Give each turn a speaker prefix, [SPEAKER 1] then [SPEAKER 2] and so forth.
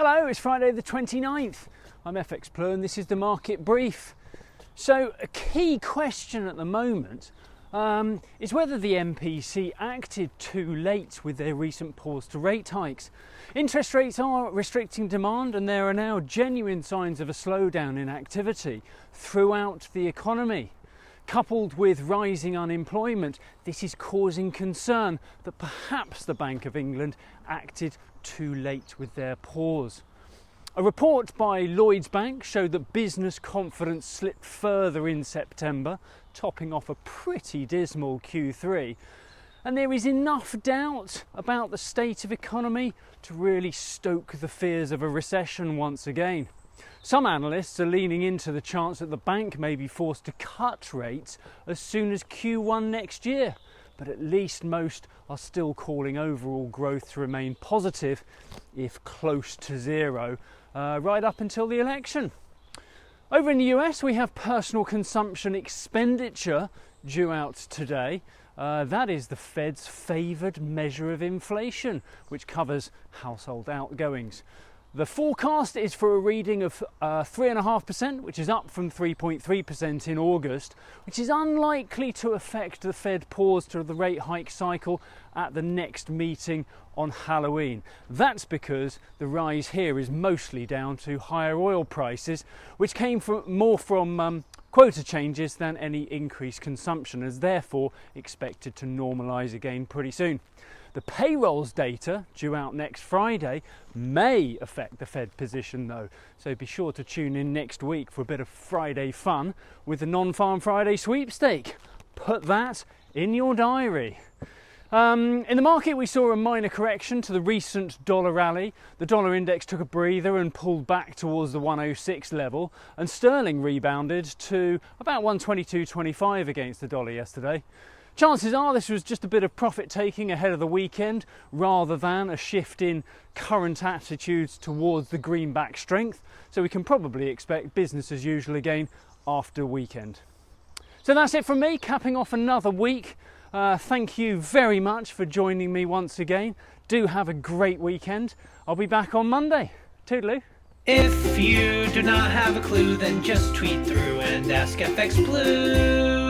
[SPEAKER 1] Hello, it's Friday the 29th. I'm FxPlew and this is the market brief. So a key question at the moment is whether the MPC acted too late with their recent pause to rate hikes. Interest rates are restricting demand and there are now genuine signs of a slowdown in activity throughout the economy. Coupled with rising unemployment, this is causing concern that perhaps the Bank of England acted too late with their pause. A report by Lloyds Bank showed that business confidence slipped further in September, topping off a pretty dismal Q3. And there is enough doubt about the state of economy to really stoke the fears of a recession once again. Some analysts are leaning into the chance that the bank may be forced to cut rates as soon as Q1 next year, but at least most are still calling overall growth to remain positive, if close to zero, right up until the election. Over in the US, we have personal consumption expenditure due out today. That is the Fed's favoured measure of inflation, which covers household outgoings. The forecast is for a reading of 3.5%, which is up from 3.3% in August, which is unlikely to affect the Fed pause to the rate hike cycle at the next meeting on Halloween. That's because the rise here is mostly down to higher oil prices, which came more from quota changes than any increased consumption, as therefore expected to normalise again pretty soon. The payrolls data, due out next Friday, may affect the Fed position though, so be sure to tune in next week for a bit of Friday fun with the Non-Farm Friday sweepstake. Put that in your diary. In the market we saw a minor correction to the recent dollar rally. The dollar index took a breather and pulled back towards the 106 level, and sterling rebounded to about 122.25 against the dollar yesterday. Chances are this was just a bit of profit taking ahead of the weekend rather than a shift in current attitudes towards the greenback strength, so we can probably expect business as usual again after weekend. So that's it from me, capping off another week. Thank you very much for joining me once again. Do have a great weekend. I'll be back on Monday. Toodaloo.
[SPEAKER 2] If you do not have a clue, then just tweet through and ask FxPlew.